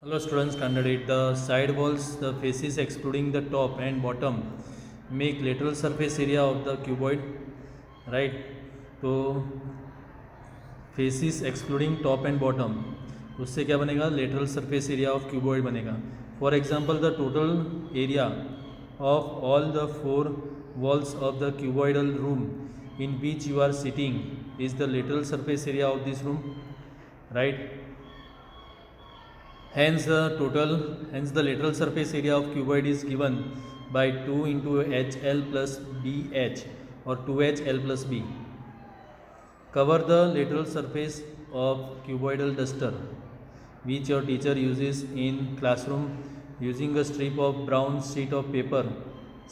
Hello students, candidate. The side walls, the faces excluding the top and bottom, make lateral surface area of the cuboid, right? तो faces excluding top and bottom, उससे क्या बनेगा? Lateral surface area of cuboid बनेगा. For example, the total area of all the four walls of the cuboidal room in which you are sitting is the lateral surface area of this room, right? Hence the lateral surface area of cuboid is given by 2 into HL plus BH or 2HL plus B. Cover the lateral surface of cuboidal duster which your teacher uses in classroom using a strip of brown sheet of paper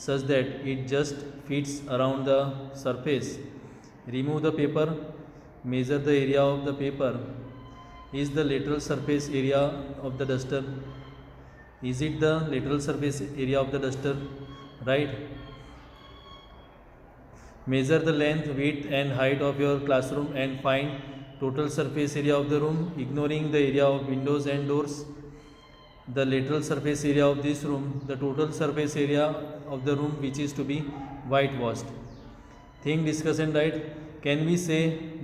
such that it just fits around the surface. Remove the paper, measure the area of the paper. Is the lateral surface area of the duster? Is it the lateral surface area of the duster? Right? Measure the length, width and height of your classroom and find total surface area of the room, ignoring the area of windows and doors. The lateral surface area of this room, the total surface area of the room which is to be whitewashed. Think, discuss and write. Can we say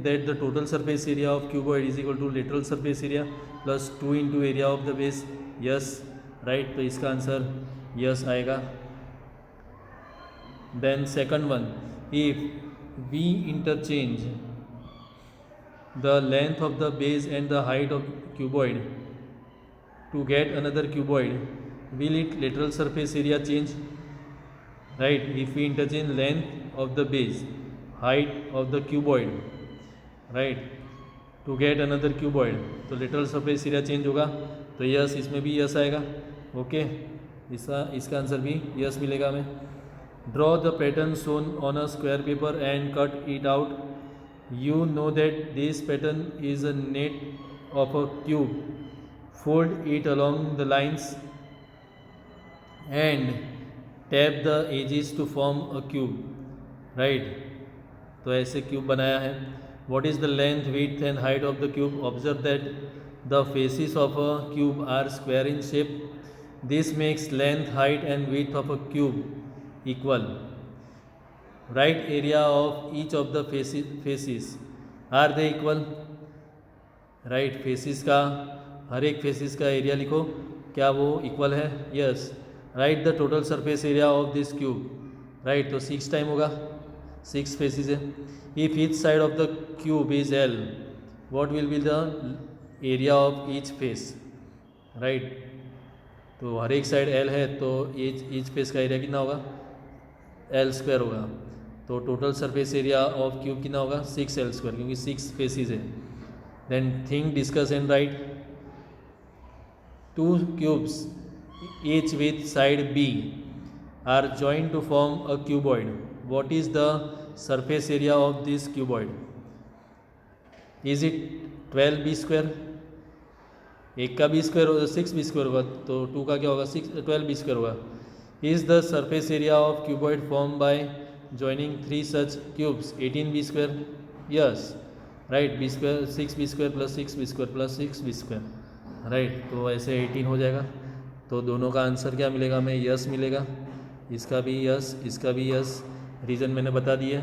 that the total surface area of cuboid is equal to lateral surface area plus 2 into area of the base? Yes, right. तो इसका answer yes आएगा. Then second one, if we interchange the length of the base and the height of cuboid to get another cuboid, will it lateral surface area change? Right? If we interchange length of the base, height of the cuboid, right, to get another cuboid, तो lateral surface area change होगा. तो yes, इसमें भी yes आएगा. Okay, इसका answer भी yes मिलेगा हमें. Draw the pattern shown on a square paper and cut it out. You know that this pattern is a net of a cube. Fold it along the lines and tap the edges to form a cube, right? तो ऐसे cube बनाया है. What is the length, width and height of the cube? Observe that the faces of a cube are square in shape. This makes length, height and width of a cube equal. Right area of each of the faces, are they equal? Right, faces का, हर एक faces का area लिखो, क्या वो equal है? Yes. Right the total surface area of this cube. Right, तो 6 time होगा, 6 फेसिस है. If each side of the cube is L, what will be the area of each face? Right, तो हर एक side L है तो each face का area कितना होगा? L स्क्वायर होगा. तो total surface area of cube कितना होगा? 6L स्क्वायर, क्योंकि 6 फेसिस है. Then think, discuss and write. 2 cubes each with side B are joined to form a cuboid. What is the surface area of this cuboid? Is it 12B square? एक का B square होगा 6B square होगा, तो 2 का क्या होगा? 12B square होगा. Is the surface area of cuboid formed by joining 3 such cubes 18B square? Yes, right. B square 6B square plus 6B square plus 6B square, right. तो ऐसे 18 हो जाएगा. तो दोनों का आंसर क्या मिलेगा हमें? यस मिलेगा. इसका भी यस, इसका भी यस. रीज़न मैंने बता दिया,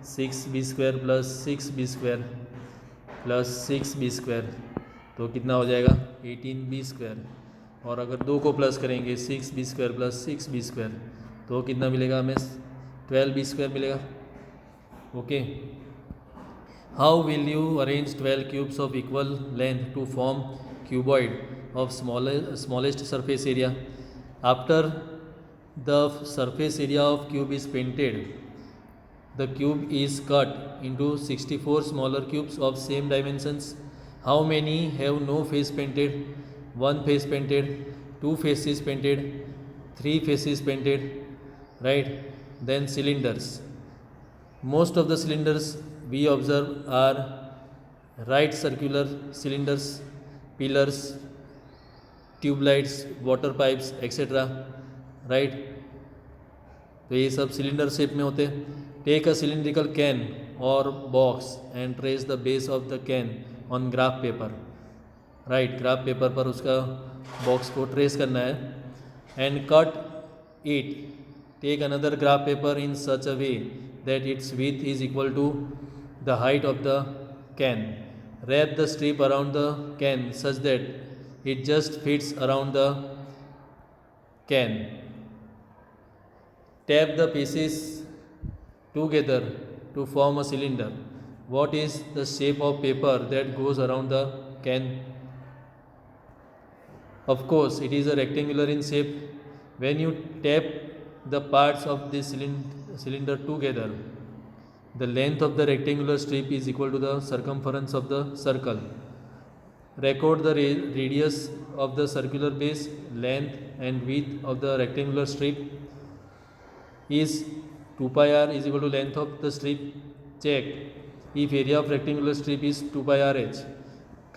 6B square plus 6B square plus 6B square, तो कितना हो जाएगा? 18B square. और अगर 2 को प्लस करेंगे 6B square plus 6B square, तो कितना मिलेगा हमें? 12B स्क्वायर मिलेगा. Okay. How will you arrange 12 cubes of equal length to form cuboid of smallest surface area? After the surface area of cube is painted, the cube is cut into 64 smaller cubes of same dimensions. How many have no face painted? 1 face painted, 2 faces painted, 3 faces painted, right? Then cylinders. Most of the cylinders we observe are right circular cylinders, pillars, tube lights, water pipes etcetera, right. तो ये सब cylinder shape में होते हैं. Take a cylindrical can और box and trace the base of the can on graph paper, right. Graph paper पर उसका box को ट्रेस करना है. And cut it. Take another graph paper in such a way that its width is equal to the height of the can. Wrap the strip around the can such that it just fits around the can. Tap the pieces together to form a cylinder. What is the shape of paper that goes around the can? Of course, it is a rectangular in shape. When you tap the parts of this cylinder together, the length of the rectangular strip is equal to the circumference of the circle. Record the radius of the circular base, length and width of the rectangular strip is 2 pi r is equal to length of the strip. Check if area of rectangular strip is 2 pi r h.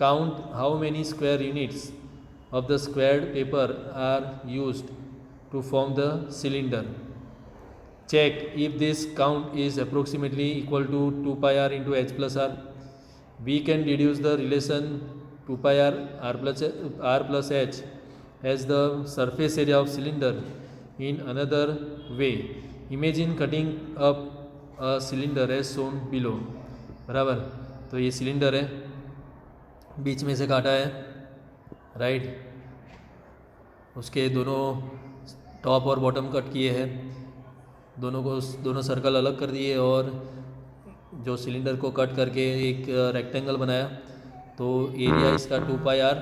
Count how many square units of the squared paper are used to form the cylinder. Check if this count is approximately equal to 2 pi r into h plus r. We can deduce the relation 2 pi r plus h as the surface area of cylinder in another way. Imagine cutting up a cylinder as shown below. बराबर. तो ये cylinder है, बीच में से काटा है, right. उसके दोनों टॉप और बॉटम कट किए हैं, दोनों सर्कल अलग कर दिए और जो सिलेंडर को कट करके एक रेक्टेंगल बनाया. तो एरिया इसका 2 pi R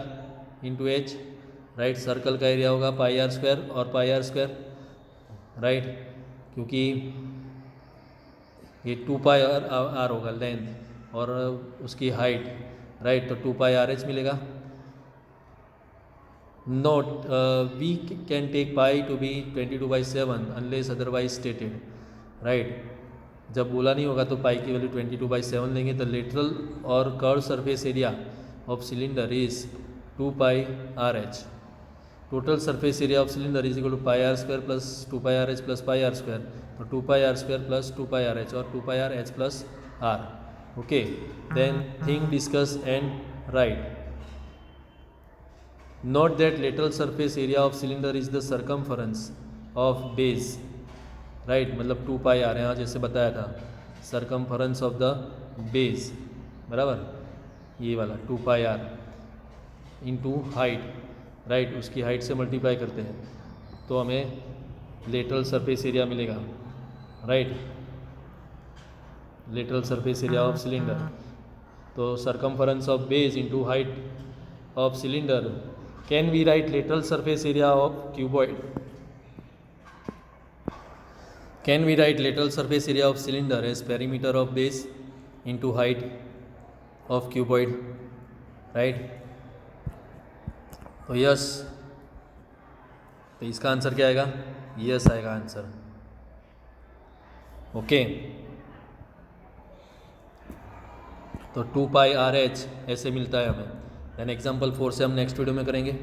into H, right. Circle का एरिया होगा पाई आर स्क्वायर और पाई आर स्क्वायर, राइट, क्योंकि ये 2 पाई आर होगा लेंथ और उसकी हाइट, राइट. तो 2 पाई आर एच मिलेगा. Note we can take pi to be 22/7 unless otherwise stated, right. जब बोला नहीं होगा तो पाई की वैल्यू 22/7 लेंगे. The lateral or curve surface area of cylinder is 2 pi are H. Total surface area of cylinder is equal to pi R square plus 2 pi are H plus pi R square. तो 2 pi R square plus 2 pi are H और 2 pi are H plus R. Okay, then think, discuss and write. Note that lateral surface area of cylinder is the circumference of base, right. मतलब 2 pi are, यहाँ जैसे बताया था, circumference of the base, बराबर. ये वाला 2 pi R into height, right. उसकी height से मल्टीप्लाई करते हैं तो हमें लेटरल सरफेस एरिया मिलेगा, right. Lateral surface area of cylinder. तो circumference of base into height of cylinder. Can we write lateral surface area of cuboid? Can we write lateral surface area of cylinder as perimeter of base into height of cuboid, right? तो yes, तो इसका answer क्या आएगा? Yes आएगा answer. Okay, तो 2 pi R H ऐसे मिलता है हमें. देन एग्जाम्पल 4 से हम नेक्स्ट वीडियो में करेंगे.